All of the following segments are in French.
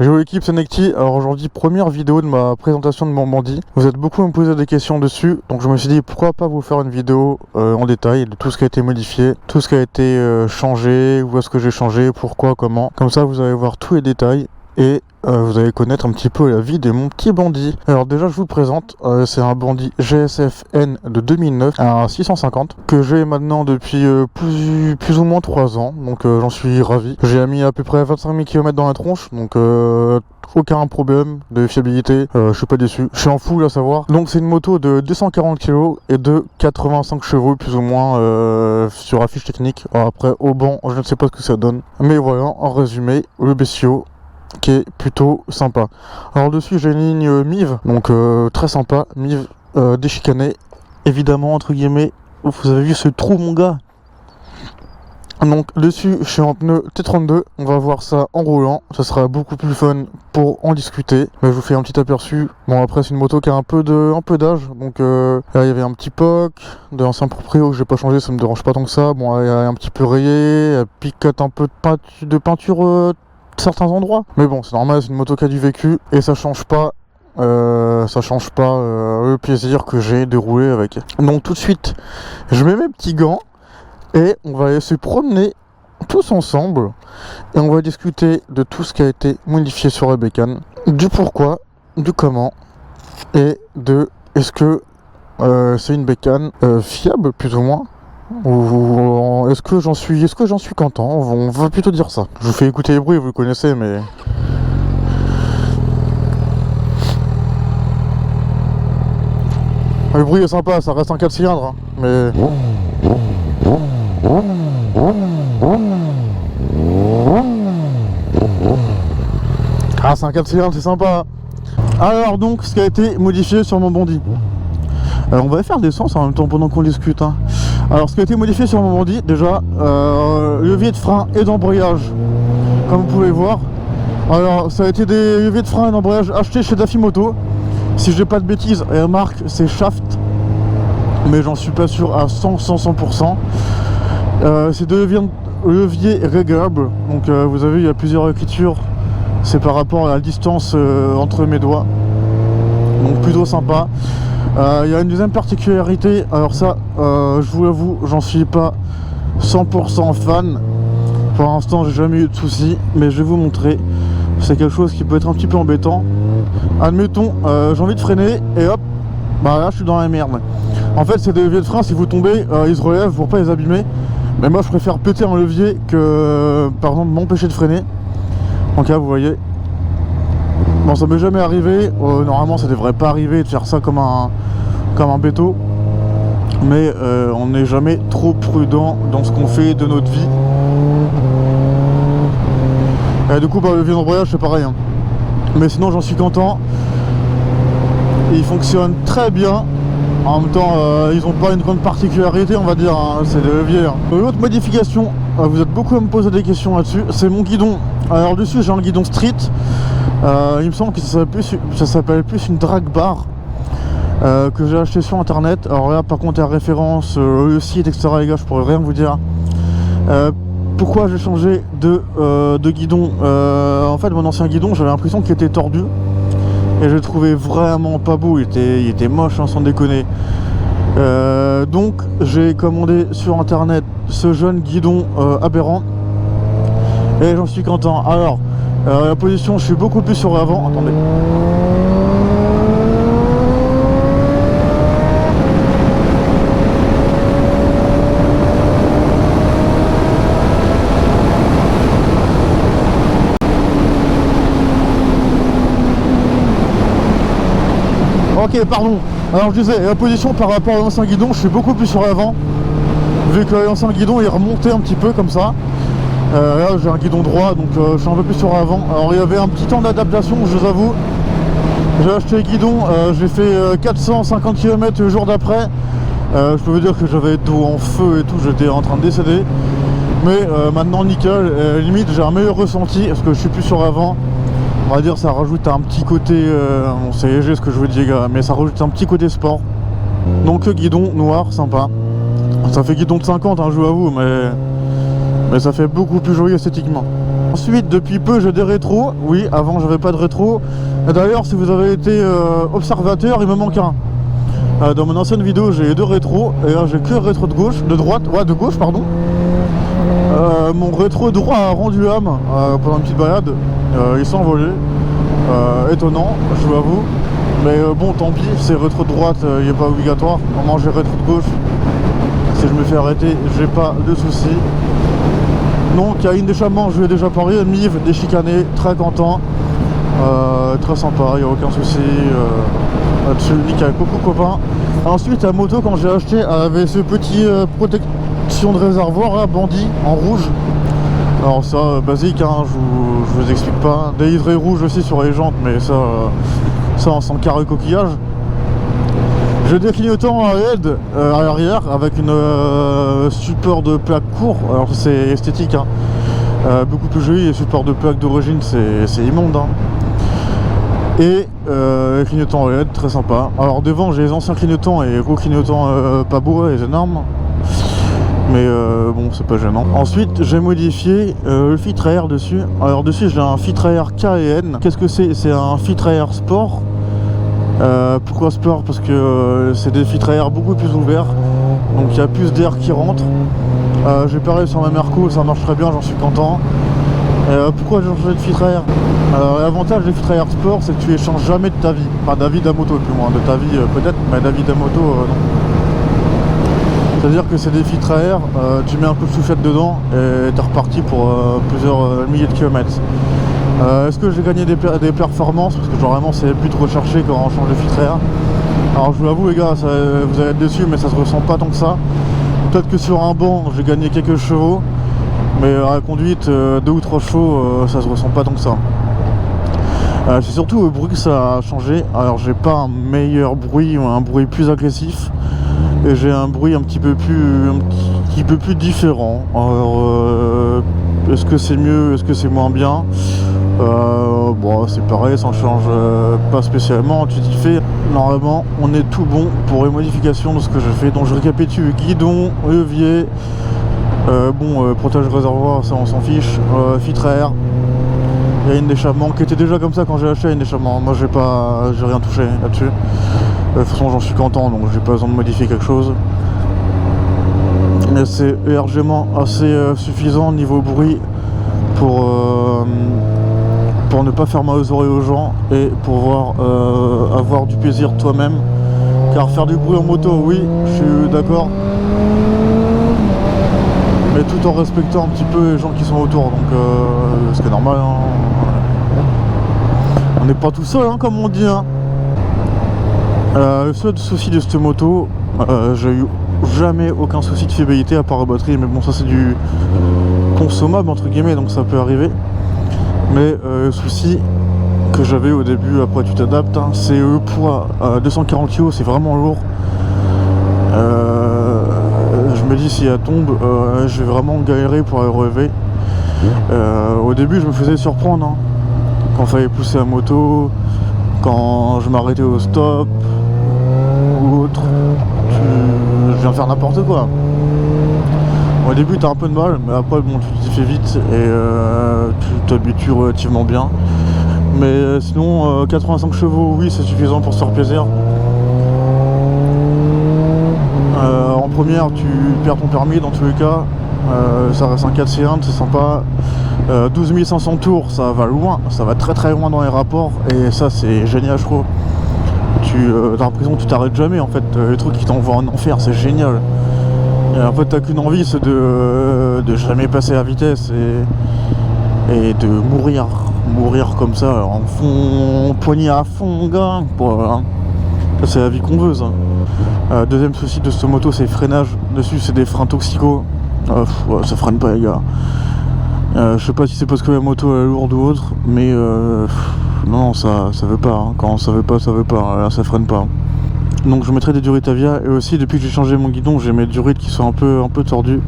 Yo l'équipe, c'est Necti. Alors aujourd'hui, première vidéo de ma présentation de mon bandit. Vous êtes beaucoup à me poser des questions dessus, donc je me suis dit pourquoi pas vous faire une vidéo en détail de tout ce qui a été modifié, tout ce qui a été changé, où est-ce que j'ai changé, pourquoi, comment. Comme ça vous allez voir tous les détails et vous allez connaître un petit peu la vie de mon petit bandit. Alors déjà je vous le présente, c'est un bandit GSF-N de 2009, un 650 que j'ai maintenant depuis plus ou moins 3 ans, donc j'en suis ravi. J'ai mis à peu près 25 000 km dans la tronche, donc aucun problème de fiabilité, je suis pas déçu. Je suis en full à savoir. Donc c'est une moto de 240 kg et de 85 chevaux plus ou moins sur la fiche technique. Alors après au banc je ne sais pas ce que ça donne, mais voilà, en résumé, le bestiau qui est plutôt sympa. Alors dessus j'ai une ligne Miv, donc très sympa, Miv déchicanée, évidemment entre guillemets. Vous avez vu ce trou mon gars. Donc dessus je suis en pneu T32, on va voir ça en roulant, ça sera beaucoup plus fun pour en discuter. Mais je vous fais un petit aperçu. Bon après c'est une moto qui a un peu d'âge, donc là il y avait un petit POC de l'ancien proprio que j'ai pas changé, ça me dérange pas tant que ça. Bon elle est un petit peu rayée, elle picote un peu de peinture certains endroits, mais bon c'est normal, c'est une moto qui a du vécu et ça change pas le plaisir que j'ai de rouler avec. Donc tout de suite je mets mes petits gants et on va aller se promener tous ensemble et on va discuter de tout ce qui a été modifié sur la bécane, du pourquoi, du comment et de est-ce que c'est une bécane fiable plus ou moins, ou est-ce que j'en suis content. On va plutôt dire ça. Je vous fais écouter les bruits, vous le connaissez, mais le bruit est sympa, ça reste un 4 cylindres, hein. Mais ah, c'est un 4 cylindres, c'est sympa. Alors donc, ce qui a été modifié sur mon bandit. On va faire des sens en même temps pendant qu'on discute, hein. Alors ce qui a été modifié sur mon bandit, déjà, levier de frein et d'embrayage, comme vous pouvez voir. Alors ça a été des leviers de frein et d'embrayage achetés chez Dafimoto. Si je dis pas de bêtises, la marque c'est Shaft, mais j'en suis pas sûr à 100%. C'est deux leviers réglables, donc vous avez, il y a plusieurs écritures, c'est par rapport à la distance entre mes doigts, donc plutôt sympa. Il y a une deuxième particularité, alors ça je vous l'avoue, j'en suis pas 100% fan pour l'instant, j'ai jamais eu de soucis, mais je vais vous montrer. C'est quelque chose qui peut être un petit peu embêtant. Admettons, j'ai envie de freiner et hop, bah là je suis dans la merde. En fait c'est des leviers de frein, si vous tombez ils se relèvent pour pas les abîmer, mais moi je préfère péter un levier que par exemple m'empêcher de freiner. Donc là vous voyez, bon ça m'est jamais arrivé, normalement ça devrait pas arriver de faire ça comme un béto, mais on n'est jamais trop prudent dans ce qu'on fait de notre vie. Et du coup bah, le levier d'embrayage c'est pareil, hein. Mais sinon j'en suis content, il fonctionne très bien. En même temps ils n'ont pas une grande particularité on va dire, hein. C'est des leviers, hein. L'autre modification, vous êtes beaucoup à me poser des questions là-dessus, c'est mon guidon. Alors dessus j'ai un guidon street, il me semble que ça s'appelle plus une drag bar, que j'ai acheté sur internet. Alors là par contre la référence, le site etc les gars, je pourrais rien vous dire. Pourquoi j'ai changé de guidon, en fait mon ancien guidon j'avais l'impression qu'il était tordu et je le trouvais vraiment pas beau, il était moche, hein, sans déconner. Donc j'ai commandé sur internet ce jeune guidon aberrant et j'en suis content. Alors la position, je suis beaucoup plus sur l'avant, attendez. Ok, pardon. Alors je disais, la position par rapport à l'ancien guidon, je suis beaucoup plus sur l'avant, vu que l'ancien guidon est remonté un petit peu comme ça. Là j'ai un guidon droit, donc je suis un peu plus sur l'avant. Alors il y avait un petit temps d'adaptation, je vous avoue. J'ai acheté le guidon, j'ai fait 450 km le jour d'après. Je peux vous dire que j'avais tout en feu et tout, j'étais en train de décéder. Mais maintenant nickel, limite j'ai un meilleur ressenti parce que je suis plus sur l'avant. On va dire ça rajoute un petit côté, bon, c'est léger ce que je vous dis gars, mais ça rajoute un petit côté sport. Donc guidon noir, sympa. Ça fait guidon de 50 hein, je vous avoue, mais ça fait beaucoup plus joli esthétiquement. Ensuite, depuis peu, j'ai des rétros. Oui, avant, j'avais pas de rétro. D'ailleurs, si vous avez été observateur, il me manque un. Dans mon ancienne vidéo, j'ai 2 rétros. Et là, j'ai que le rétro de gauche, de droite, ouais, de gauche, pardon. Mon rétro droit a rendu âme pendant une petite balade. Il s'est envolé. Étonnant, je vous avoue. Mais bon, tant pis, c'est rétro de droite, il n'est pas obligatoire. Normalement, j'ai rétro de gauche. Si je me fais arrêter, j'ai pas de soucis. Donc, il y a une d'échappement, je lui ai déjà parlé. Mive, déchicané, très content. Très sympa, il n'y a aucun souci là-dessus. Nickel, coucou copain. Ensuite, la moto, quand j'ai acheté, elle avait ce petit protection de réservoir là, bandit en rouge. Alors ça, basique, hein, je vous explique pas. Des livrets rouges aussi sur les jantes, mais ça on s'en carré coquillage. J'ai des clignotants à LED à l'arrière avec une support de plaque court. Alors c'est esthétique, hein. Beaucoup plus joli. Les supports de plaque d'origine, c'est immonde, hein. Et les clignotants LED, très sympa. Alors devant, j'ai les anciens clignotants et les gros clignotants pas beaux, les énormes. Mais bon, c'est pas gênant. Ensuite, j'ai modifié le filtre à air dessus. Alors dessus, j'ai un filtre à air KN. Qu'est-ce que c'est? C'est un filtre à air sport. Pourquoi sport? Parce que c'est des filtres à air beaucoup plus ouverts. Donc il y a plus d'air qui rentre. J'ai pareil sur ma Merco, ça marche très bien, j'en suis content. Pourquoi j'ai changé de filtre à air? L'avantage des filtres à air sport, c'est que tu échanges jamais de ta vie. Enfin, d'avis de la moto, plus moins. De ta vie peut-être, mais d'avis de la moto, non. C'est-à-dire que c'est des filtres à air, tu mets un peu de soufflette dedans et t'es reparti pour plusieurs milliers de kilomètres. Est-ce que j'ai gagné des performances? Parce que genre vraiment c'est plus de rechercher quand on change de filtre à air. Alors je vous l'avoue les gars, vous allez être déçus, mais ça se ressent pas tant que ça. Peut-être que sur un banc j'ai gagné quelques chevaux, mais à la conduite 2 ou 3 chevaux ça se ressent pas tant que ça. C'est surtout le bruit que ça a changé. Alors j'ai pas un meilleur bruit ou un bruit plus agressif. Et j'ai un bruit un petit peu plus différent. Alors est-ce que c'est mieux, est-ce que c'est moins bien? Bon, c'est pareil, ça ne change pas spécialement. Tu t'y fais. Normalement, on est tout bon pour les modifications de ce que je fais. Donc je récapitule: guidon, levier, protège réservoir, ça on s'en fiche. Filtre à air. Il y a une d'échappement qui était déjà comme ça quand j'ai acheté une d'échappement. Moi j'ai rien touché là-dessus. De toute façon j'en suis content, donc j'ai pas besoin de modifier quelque chose. Mais c'est largement assez suffisant niveau bruit pour ne pas faire mal aux oreilles aux gens et pour avoir du plaisir toi-même. Car faire du bruit en moto, oui, je suis d'accord, mais tout en respectant un petit peu les gens qui sont autour, donc ce qui est normal, hein. On n'est pas tout seul, hein, comme on dit, hein. Le seul souci de cette moto, j'ai eu jamais aucun souci de fiabilité à part la batterie, mais bon, ça c'est du consommable entre guillemets, donc ça peut arriver. Mais le souci que j'avais au début, après tu t'adaptes, hein, c'est le poids. 240 kg, c'est vraiment lourd. Je me dis, si elle tombe, je vais vraiment galérer pour la relever. Au début, je me faisais surprendre, hein, quand il fallait pousser la moto, quand je m'arrêtais au stop ou autre. Je viens faire n'importe quoi. Au début t'as un peu de mal, mais après bon, tu t'y fais vite et tu t'habitues relativement bien. Mais sinon 85 chevaux, oui, c'est suffisant pour se faire plaisir. En première tu perds ton permis dans tous les cas. Ça reste un 4 cylindres, c'est sympa. 12 500 tours, ça va loin, ça va très très loin dans les rapports, et ça c'est génial, je trouve. T'as l'impression que tu t'arrêtes jamais, en fait. Les trucs qui t'envoient en enfer, c'est génial. Et en fait t'as qu'une envie, c'est de jamais passer la vitesse et de mourir comme ça, en fond, poigné à fond, gars, voilà. Ça c'est la vie qu'on veut, ça. Deuxième souci de cette moto, c'est le freinage. Dessus c'est des freins toxicaux. Ouais, ça freine pas les gars. Je sais pas si c'est parce que la moto est lourde ou autre, mais non, ça veut pas, hein. Quand ça veut pas, là ça freine pas. Donc je mettrai des Duritavia, et aussi depuis que j'ai changé mon guidon, j'ai mes durites qui sont un peu tordus.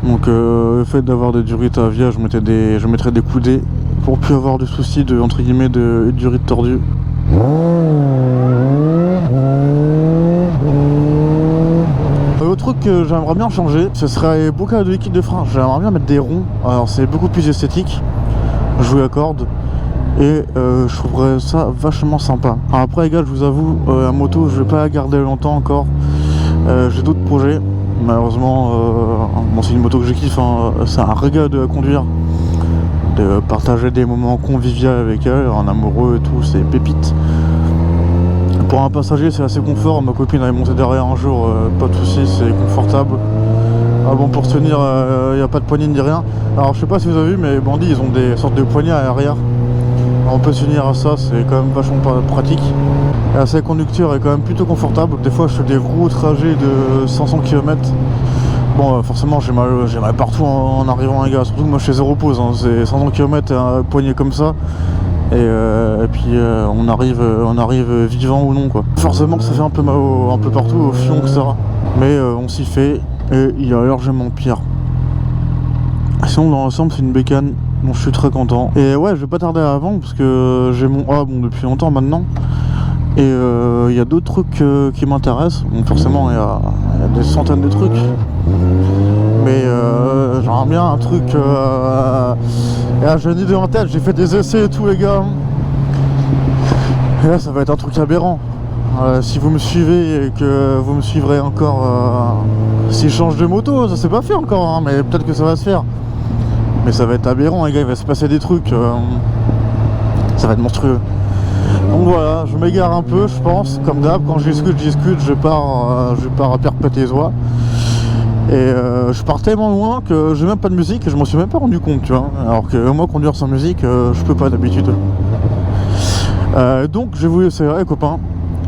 Donc le fait d'avoir des Duritavia, je mettrai des coudées pour plus avoir de soucis de, entre guillemets, de durites tordues. autre truc que j'aimerais bien changer, ce serait beaucoup de liquide de frein. J'aimerais bien mettre des ronds, alors c'est beaucoup plus esthétique, jouer à cordes. Et je trouverais ça vachement sympa. Alors après les gars, je vous avoue, la moto je vais pas la garder longtemps encore. J'ai d'autres projets. Malheureusement, bon, c'est une moto que je kiffe, hein. C'est un régal de la conduire, de partager des moments conviviaux avec elle, en amoureux et tout, c'est pépite. Pour un passager c'est assez confort, ma copine elle est montée derrière un jour, pas de soucis, c'est confortable. Ah bon, pour se tenir, il n'y a pas de poignée ni rien. Alors je sais pas si vous avez vu, mais Bandit ils ont des sortes de poignées à l'arrière. On peut s'unir à ça, c'est quand même vachement pratique. Et la selle conducteur est quand même plutôt confortable. Des fois je fais des gros trajets de 500 km. Bon forcément j'ai mal partout en arrivant les gars, surtout que moi je fais zéro pause, hein. C'est 500 km et un poignet comme ça. Et puis on arrive vivant ou non quoi. Forcément ça fait un peu mal un peu partout, au fion etc. Mais on s'y fait et il y a largement pire. Sinon dans l'ensemble c'est une bécane dont je suis très content. Et ouais, je vais pas tarder à vendre parce que j'ai mon A bon depuis longtemps maintenant. Et il y a d'autres trucs qui m'intéressent. Bon, forcément il y a des centaines de trucs. Mais j'aimerais bien un truc. Et là j'ai une idée en tête, j'ai fait des essais et tout les gars. Et là ça va être un truc aberrant. Si vous me suivez et que vous me suivrez encore, si je change de moto, ça s'est pas fait encore, hein, mais peut-être que ça va se faire. Mais ça va être aberrant les gars, il va se passer des trucs, ça va être monstrueux. Donc voilà, je m'égare un peu je pense, comme d'hab, quand je discute, je pars à perpétuer les oies. Et je pars tellement loin que j'ai même pas de musique et je m'en suis même pas rendu compte, tu vois. Alors que moi conduire sans musique, je peux pas d'habitude. Donc je vais vous laisser là les copains.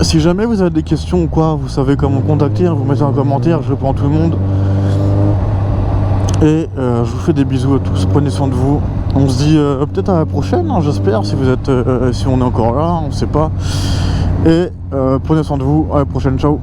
Si jamais vous avez des questions ou quoi, vous savez comment contacter, vous mettez un commentaire, je réponds à tout le monde. Et je vous fais des bisous à tous, prenez soin de vous. On se dit peut-être à la prochaine, hein, j'espère, si vous êtes, si on est encore là, on sait pas. Et prenez soin de vous, à la prochaine, ciao.